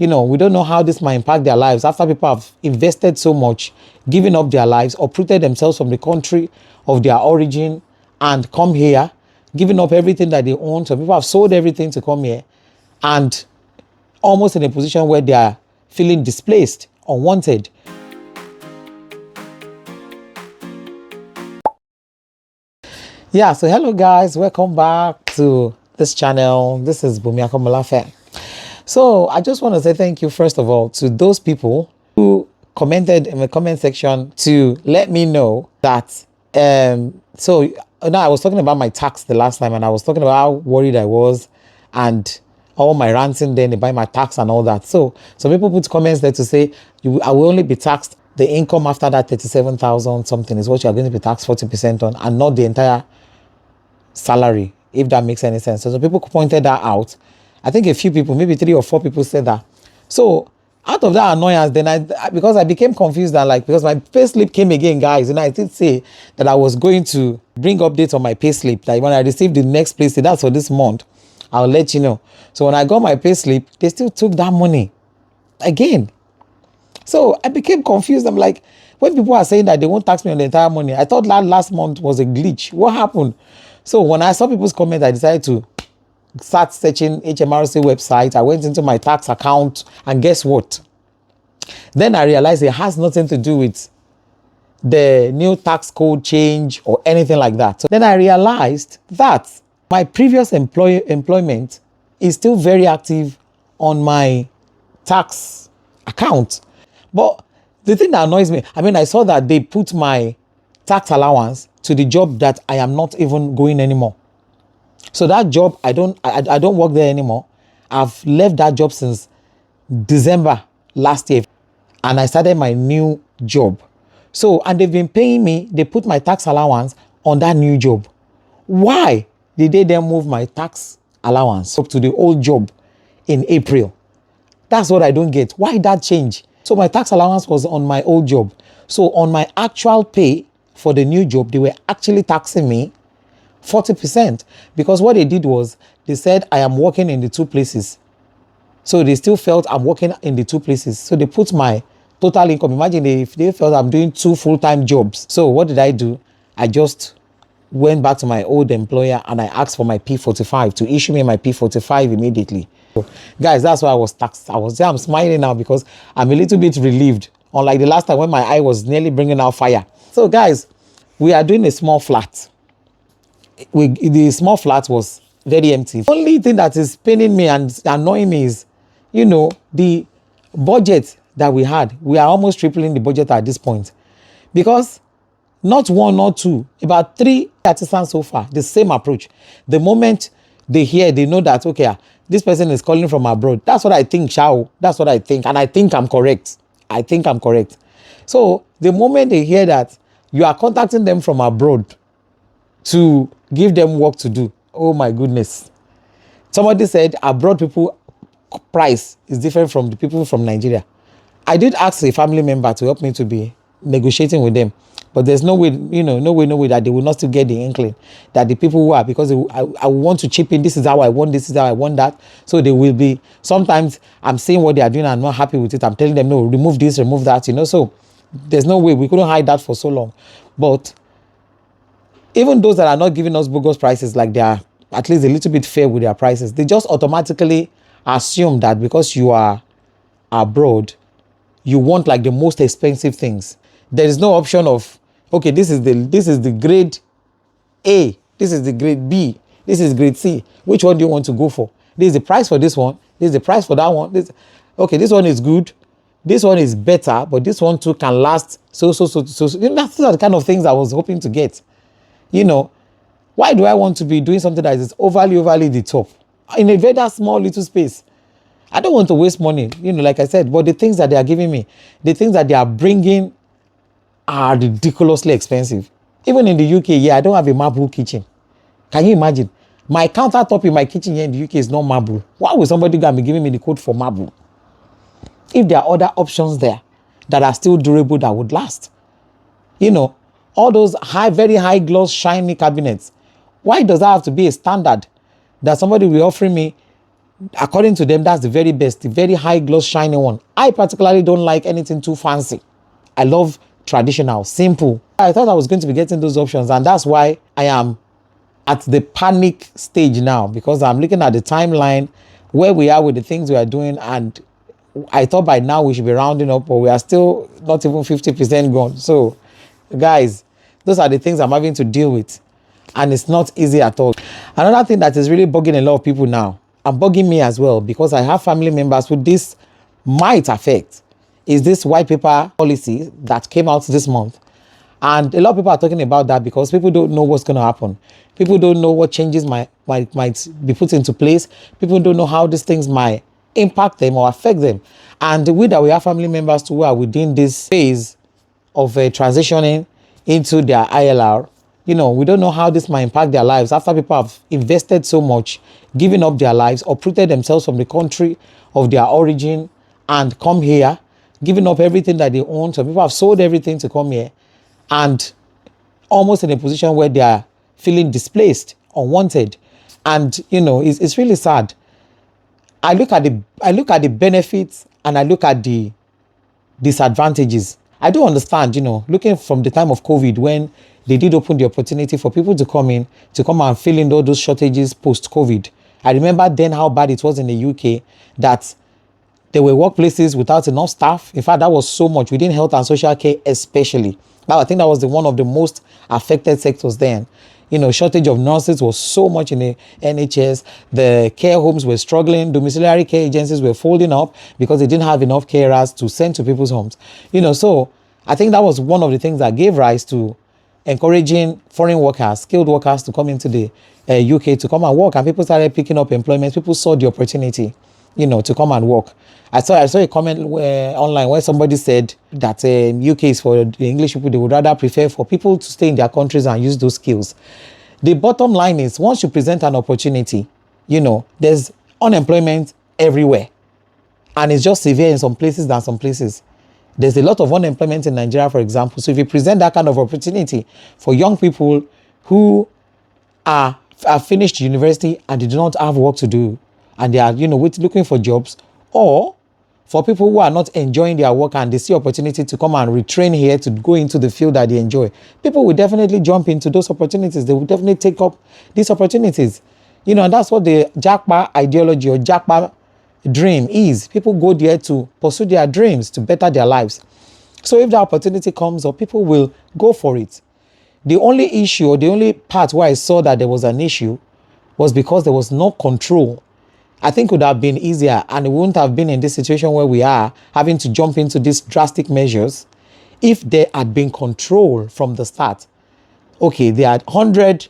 We don't know how this might impact their lives after people have invested so much, given up their lives, uprooted themselves from the country of their origin and come here, giving up everything that they own. So people have sold everything to come here and almost in a position where they are feeling displaced, unwanted. Yeah, so hello guys, welcome back to this channel. This is Akomolafe. So I just want to say thank you first of all to those people who commented in the comment section to let me know that so now I was talking about my tax the last time, and I was talking about how worried I was and all my ranting then about my tax and all that. So some people put comments there to say I will only be taxed the income after that 37,000 something is what you're going to be taxed 40% on, and not the entire salary, if that makes any sense. So some people pointed that out. I think a few people, maybe 3 or 4 people said that. So out of that annoyance, then because I became confused, and because my payslip came again, guys, and I did say that I was going to bring updates on my payslip. Like when I received the next payslip, that's for this month, I'll let you know. So when I got my payslip, they still took that money again. So I became confused. I'm like, when people are saying that they won't tax me on the entire money, I thought that last month was a glitch. What happened? So when I saw people's comments, I decided to start searching HMRC website. I went into my tax account, and guess what? Then I realized it has nothing to do with the new tax code change or anything like that. So then I realized that my previous employment is still very active on my tax account. But the thing that annoys me, I saw that they put my tax allowance to the job that I am not even going anymore. So that job, I don't work there anymore. I've left that job since December last year, and I started my new job. So, and they've been paying me, they put my tax allowance on that new job. Why did they then move my tax allowance up to the old job in April? That's what I don't get. Why that change? So my tax allowance was on my old job. So on my actual pay for the new job, they were actually taxing me 40%, because what they did was they said I am working in the 2 places. So they still felt I'm working in the 2 places. So they put my total income. Imagine if they felt I'm doing 2 full-time jobs. So what did I do? I just went back to my old employer and I asked for my P45 to issue me my P45 immediately. So, guys, that's why I was taxed. I'm smiling now because I'm a little bit relieved. Unlike the last time when my eye was nearly bringing out fire. So guys, we are doing a small flat. The small flat was very empty. The only thing that is paining me and annoying me is, the budget that we had. We are almost tripling the budget at this point, because not 1, not 2, about 3 artisans so far, the same approach. The moment they hear, they know that, okay, this person is calling from abroad. That's what I think, Shao. That's what I think. And I think I'm correct. So the moment they hear that you are contacting them from abroad to give them work to do, oh my goodness. Somebody said abroad people price is different from the people from Nigeria. I did ask a family member to help me to be negotiating with them, but there's no way, no way that they will not still get the inkling that the people who are, because I want to chip in, this is how I want, this is how I want that. So they will be, sometimes I'm seeing what they are doing and I'm not happy with it. I'm telling them, no, remove this, remove that, so there's no way. We couldn't hide that for so long. But even those that are not giving us bogus prices, like they are at least a little bit fair with their prices, they just automatically assume that because you are abroad, you want like the most expensive things. There is no option of, okay, this is the grade A, this is the grade B, this is grade C. Which one do you want to go for? This is the price for this one, this is the price for that one. Okay, this one is good, this one is better, but this one too can last so. That's the kind of things I was hoping to get. Why do I want to be doing something that is overly the top in a very small little space? I don't want to waste money, like I said, but the things that they are giving me, the things that they are bringing are ridiculously expensive. Even in the UK, I don't have a marble kitchen. Can you imagine? My countertop in my kitchen here in the UK is not marble. Why would somebody go and be giving me the code for marble? If there are other options there that are still durable, that would last. All those very high gloss, shiny cabinets. Why does that have to be a standard that somebody will be offering me According to them, that's the very best, the very high gloss shiny one. I particularly don't like anything too fancy. I love traditional, simple. I thought I was going to be getting those options, and that's why I am at the panic stage now, because I'm looking at the timeline where we are with the things we are doing, and I thought by now we should be rounding up, but we are still not even 50% gone. So guys, those are the things I'm having to deal with, and it's not easy at all. Another thing that is really bugging a lot of people now, and bugging me as well, because I have family members who this might affect, is this white paper policy that came out this month. And a lot of people are talking about that because people don't know what's going to happen. People don't know what changes might be put into place. People don't know how these things might impact them or affect them. And we have family members who are within this phase of transitioning into their ILR. We don't know how this might impact their lives after people have invested so much, given up their lives, uprooted themselves from the country of their origin and come here, giving up everything that they own. So people have sold everything to come here, and almost in a position where they are feeling displaced, unwanted. And it's really sad. I look at the benefits and I look at the disadvantages. I do understand, looking from the time of COVID, when they did open the opportunity for people to come and fill in all those shortages post-COVID. I remember then how bad it was in the UK, that there were workplaces without enough staff. In fact, that was so much within health and social care, especially. Now, I think that was one of the most affected sectors then. Shortage of nurses was so much in the NHS. The care homes were struggling. Domiciliary care agencies were folding up because they didn't have enough carers to send to people's homes. So I think that was one of the things that gave rise to encouraging foreign workers, skilled workers, to come into the UK to come and work. And people started picking up employment. People saw the opportunity, to come and work. I saw a comment online where somebody said that UK is for the English people. They would rather prefer for people to stay in their countries and use those skills. The bottom line is, once you present an opportunity, there's unemployment everywhere. And it's just severe in some places than some places. There's a lot of unemployment in Nigeria, for example. So if you present that kind of opportunity for young people who are finished university and they do not have work to do, and they are, looking for jobs, or for people who are not enjoying their work and they see opportunity to come and retrain here to go into the field that they enjoy, people will definitely jump into those opportunities. They will definitely take up these opportunities. And that's what the Japada ideology or Japada dream is. People go there to pursue their dreams, to better their lives. So if the opportunity comes up, people will go for it. The only issue, or the only part where I saw that there was an issue, was because there was no control. I think it would have been easier, and we wouldn't have been in this situation where we are, having to jump into these drastic measures, if there had been control from the start. Okay, there are 100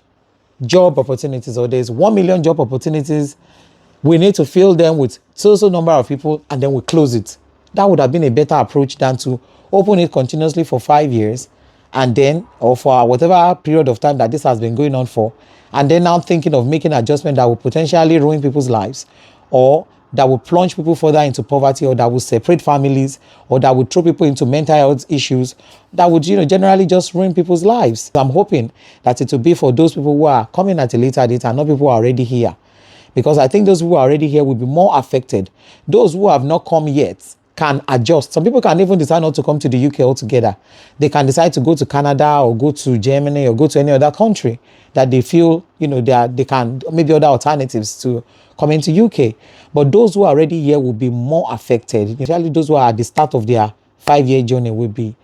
job opportunities, or there's 1 million job opportunities. We need to fill them with so number of people, and then we close it. That would have been a better approach than to open it continuously for 5 years, and then, or for whatever period of time that this has been going on for, and then now thinking of making adjustment that will potentially ruin people's lives, or that will plunge people further into poverty, or that will separate families, or that would throw people into mental health issues, that would, generally just ruin people's lives. I'm hoping that it will be for those people who are coming at a later date and not people who are already here. Because I think those who are already here will be more affected. Those who have not come yet can adjust. Some people can even decide not to come to the UK altogether. They can decide to go to Canada, or go to Germany, or go to any other country that they feel, they can, maybe other alternatives to come into UK. But those who are already here will be more affected. Especially those who are at the start of their 5-year journey will be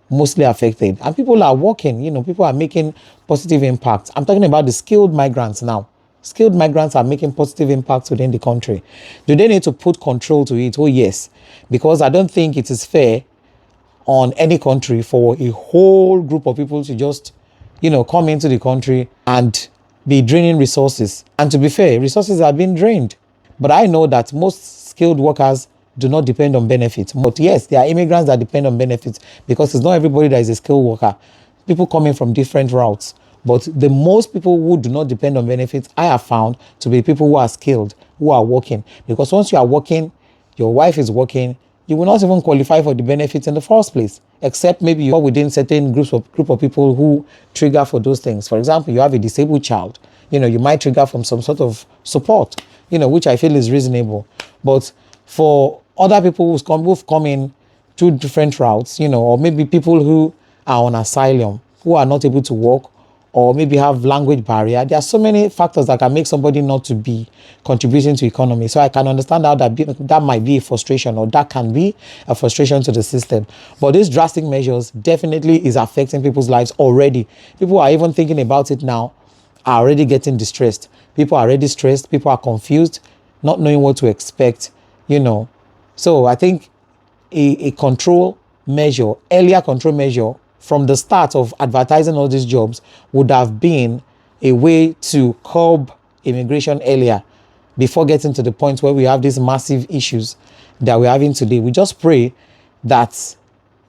mostly affected. And people are working, people are making positive impacts. I'm talking about the skilled migrants now. Skilled migrants are making positive impacts within the country. Do they need to put control to it? Oh, yes. Because I don't think it is fair on any country for a whole group of people to just, come into the country and be draining resources. And to be fair, resources are being drained. But I know that most skilled workers do not depend on benefits. But yes, there are immigrants that depend on benefits, because it's not everybody that is a skilled worker. People coming from different routes. But the most people who do not depend on benefits, I have found to be people who are skilled, who are working. Because once you are working, your wife is working, you will not even qualify for the benefits in the first place, except maybe you are within certain group of people who trigger for those things. For example, you have a disabled child, you might trigger from some sort of support, which I feel is reasonable. But for other people who've come in through different routes, or maybe people who are on asylum, who are not able to work, or maybe have language barrier. There are so many factors that can make somebody not to be contributing to economy. So I can understand how that might be a frustration, or that can be a frustration to the system. But these drastic measures definitely is affecting people's lives already. People are even thinking about it now, are already getting distressed. People are already stressed. People are confused, not knowing what to expect, So I think a control measure, earlier control measure, from the start of advertising all these jobs would have been a way to curb immigration earlier, before getting to the point where we have these massive issues that we're having today. We just pray that,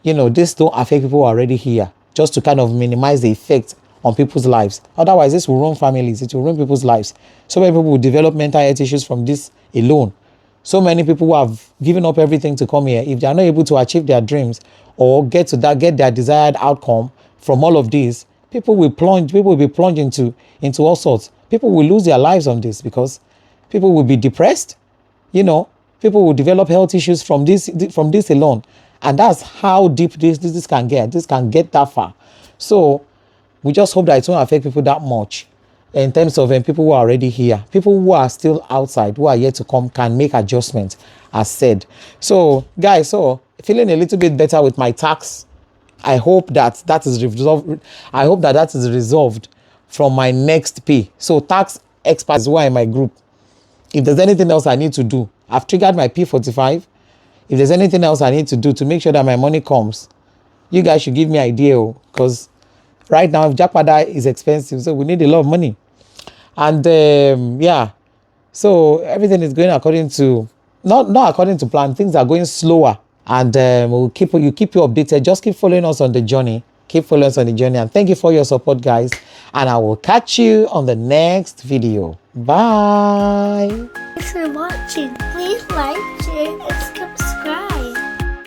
this don't affect people who are already here, just to kind of minimize the effect on people's lives. Otherwise, this will ruin families, it will ruin people's lives. So many people will develop mental health issues from this alone. So many people who have given up everything to come here, if they are not able to achieve their dreams or get their desired outcome from all of this, people will be plunged into all sorts. People will lose their lives on this, because people will be depressed, people will develop health issues from this alone. And that's how deep this can get. This can get that far. So we just hope that it won't affect people that much. In terms of people who are already here, people who are still outside, who are yet to come, can make adjustments, as said. So, guys, feeling a little bit better with my tax. I hope that is resolved. I hope that is resolved from my next pay. So, tax experts who are in my group, if there's anything else I need to do, I've triggered my P45. If there's anything else I need to do to make sure that my money comes, you guys should give me idea, because right now Japada is expensive, so we need a lot of money. And so everything is going according to not according to plan. Things are going slower, and we'll keep you updated. Just keep following us on the journey. And thank you for your support, guys. And I will catch you on the next video. Bye. Thanks for watching. Please like, share, and subscribe.